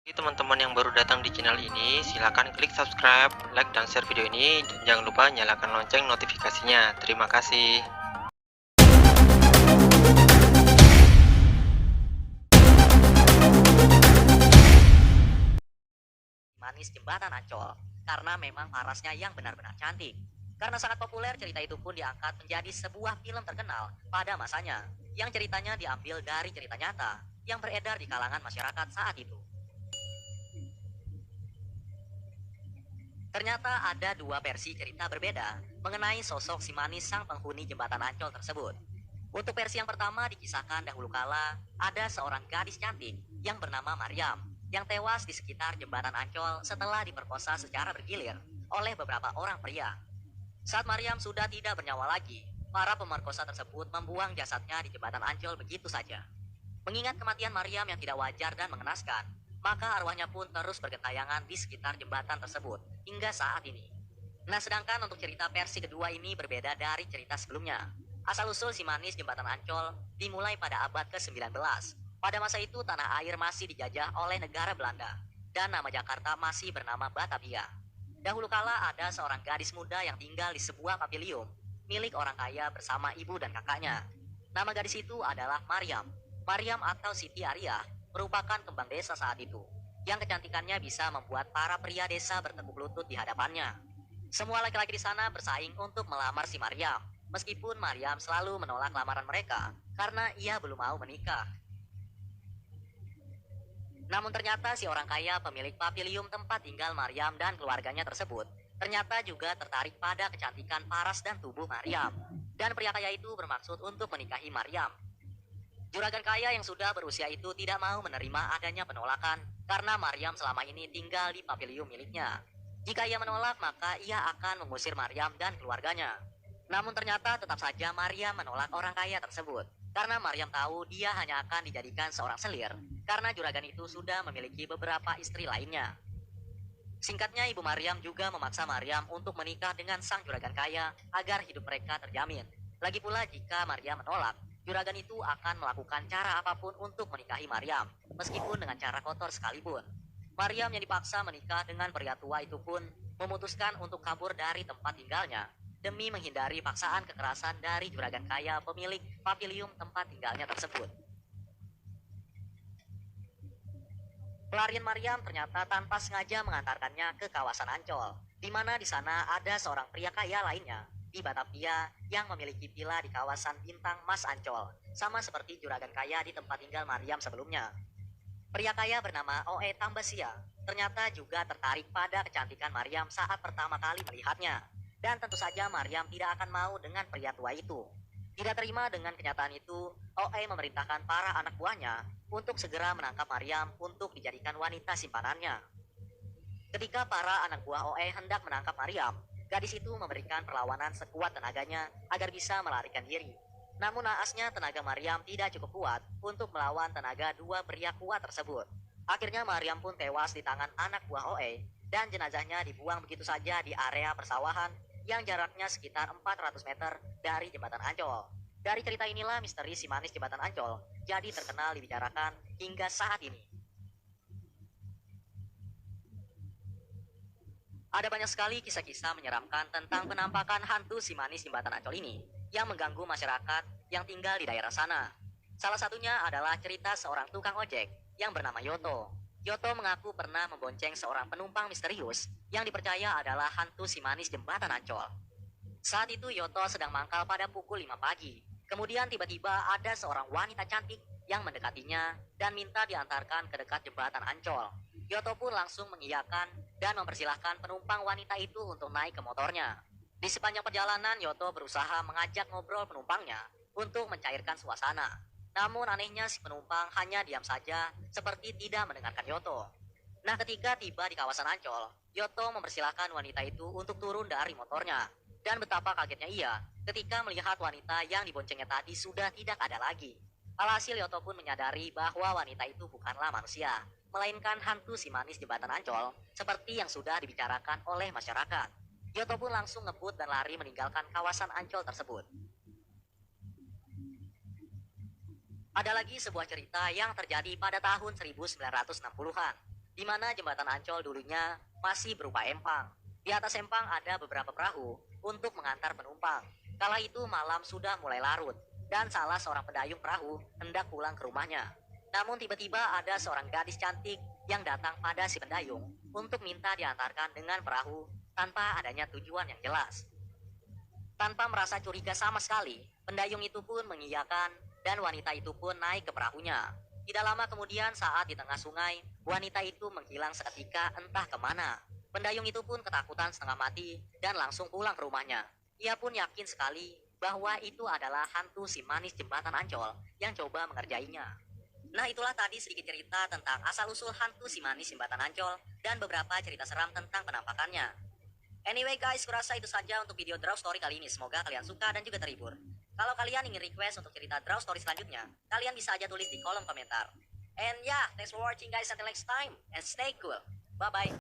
Teman-teman yang baru datang di channel ini, silahkan klik subscribe, like, dan share video ini. Dan jangan lupa nyalakan lonceng notifikasinya. Terima kasih. Manis Jembatan Ancol, karena memang parasnya yang benar-benar cantik. Karena sangat populer, cerita itu pun diangkat menjadi sebuah film terkenal pada masanya, yang ceritanya diambil dari cerita nyata yang beredar di kalangan masyarakat saat itu. Ternyata ada dua versi cerita berbeda mengenai sosok si manis sang penghuni jembatan Ancol tersebut. Untuk versi yang pertama, dikisahkan dahulu kala ada seorang gadis cantik yang bernama Maryam yang tewas di sekitar jembatan Ancol setelah diperkosa secara bergilir oleh beberapa orang pria. Saat Maryam sudah tidak bernyawa lagi, para pemerkosa tersebut membuang jasadnya di jembatan Ancol begitu saja. Mengingat kematian Maryam yang tidak wajar dan mengenaskan, maka arwahnya pun terus bergentayangan di sekitar jembatan tersebut hingga saat ini. Nah, sedangkan untuk cerita versi kedua ini berbeda dari cerita sebelumnya. Asal-usul si manis jembatan Ancol dimulai pada abad ke-19. Pada masa itu tanah air masih dijajah oleh negara Belanda dan nama Jakarta masih bernama Batavia. Dahulu kala ada seorang gadis muda yang tinggal di sebuah pavilion milik orang kaya bersama ibu dan kakaknya. Nama gadis itu adalah Maryam. Maryam atau Siti Arya merupakan kembang desa saat itu, yang kecantikannya bisa membuat para pria desa bertekuk lutut di hadapannya. Semua laki-laki di sana bersaing untuk melamar si Maryam, meskipun Maryam selalu menolak lamaran mereka karena ia belum mau menikah. Namun ternyata si orang kaya pemilik pavilion tempat tinggal Maryam dan keluarganya tersebut ternyata juga tertarik pada kecantikan paras dan tubuh Maryam. Dan pria kaya itu bermaksud untuk menikahi Maryam. Juragan kaya yang sudah berusia itu tidak mau menerima adanya penolakan karena Maryam selama ini tinggal di pavilion miliknya. Jika ia menolak, maka ia akan mengusir Maryam dan keluarganya. Namun ternyata tetap saja Maryam menolak orang kaya tersebut karena Maryam tahu dia hanya akan dijadikan seorang selir karena juragan itu sudah memiliki beberapa istri lainnya. Singkatnya, ibu Maryam juga memaksa Maryam untuk menikah dengan sang juragan kaya agar hidup mereka terjamin. Lagi pula jika Maryam menolak, juragan itu akan melakukan cara apapun untuk menikahi Maryam, meskipun dengan cara kotor sekalipun. Maryam yang dipaksa menikah dengan pria tua itu pun memutuskan untuk kabur dari tempat tinggalnya demi menghindari paksaan kekerasan dari juragan kaya pemilik pavilion tempat tinggalnya tersebut. Pelarian Maryam ternyata tanpa sengaja mengantarkannya ke kawasan Ancol, di mana di sana ada seorang pria kaya lainnya di Batavia yang memiliki villa di kawasan Bintang Mas Ancol, sama seperti juragan kaya di tempat tinggal Maryam sebelumnya. Pria kaya bernama Oe Tambasia ternyata juga tertarik pada kecantikan Maryam saat pertama kali melihatnya. Dan tentu saja Maryam tidak akan mau dengan pria tua itu. Tidak terima dengan kenyataan itu, Oe memerintahkan para anak buahnya untuk segera menangkap Maryam untuk dijadikan wanita simpanannya. Ketika para anak buah Oe hendak menangkap Maryam, gadis itu memberikan perlawanan sekuat tenaganya agar bisa melarikan diri. Namun naasnya tenaga Maryam tidak cukup kuat untuk melawan tenaga dua pria kuat tersebut. Akhirnya Maryam pun tewas di tangan anak buah Oe dan jenazahnya dibuang begitu saja di area persawahan yang jaraknya sekitar 400 meter dari jembatan Ancol. Dari cerita inilah misteri si manis jembatan Ancol jadi terkenal dibicarakan hingga saat ini. Ada banyak sekali kisah-kisah menyeramkan tentang penampakan hantu si manis jembatan Ancol ini yang mengganggu masyarakat yang tinggal di daerah sana. Salah satunya adalah cerita seorang tukang ojek yang bernama Yoto. Yoto mengaku pernah membonceng seorang penumpang misterius yang dipercaya adalah hantu si manis jembatan Ancol. Saat itu Yoto sedang mangkal pada pukul 5 pagi. Kemudian tiba-tiba ada seorang wanita cantik yang mendekatinya dan minta diantarkan ke dekat jembatan Ancol. Yoto pun langsung mengiyakan dan mempersilahkan penumpang wanita itu untuk naik ke motornya. Di sepanjang perjalanan, Yoto berusaha mengajak ngobrol penumpangnya untuk mencairkan suasana. Namun anehnya si penumpang hanya diam saja seperti tidak mendengarkan Yoto. Nah, ketika tiba di kawasan Ancol, Yoto mempersilahkan wanita itu untuk turun dari motornya. Dan betapa kagetnya ia ketika melihat wanita yang diboncengnya tadi sudah tidak ada lagi. Alhasil Yoto pun menyadari bahwa wanita itu bukanlah manusia, melainkan hantu si manis jembatan Ancol seperti yang sudah dibicarakan oleh masyarakat. Yoto pun langsung ngebut dan lari meninggalkan kawasan Ancol tersebut. Ada lagi sebuah cerita yang terjadi pada tahun 1960-an, di mana jembatan Ancol dulunya masih berupa empang. Di atas empang ada beberapa perahu untuk mengantar penumpang. Kala itu malam sudah mulai larut dan salah seorang pendayung perahu hendak pulang ke rumahnya. Namun tiba-tiba ada seorang gadis cantik yang datang pada si pendayung untuk minta diantarkan dengan perahu tanpa adanya tujuan yang jelas. Tanpa merasa curiga sama sekali, pendayung itu pun mengiyakan dan wanita itu pun naik ke perahunya. Tidak lama kemudian saat di tengah sungai, wanita itu menghilang seketika entah kemana. Pendayung itu pun ketakutan setengah mati dan langsung pulang ke rumahnya. Ia pun yakin sekali bahwa itu adalah hantu si manis jembatan Ancol yang coba mengerjainya. Nah, itulah tadi sedikit cerita tentang asal-usul hantu si manis jembatan Ancol dan beberapa cerita seram tentang penampakannya. Anyway guys, kurasa itu saja untuk video draw story kali ini. Semoga kalian suka dan juga terhibur. Kalau kalian ingin request untuk cerita draw story selanjutnya, kalian bisa aja tulis di kolom komentar. And yeah, thanks for watching guys, until next time, and stay cool. Bye-bye.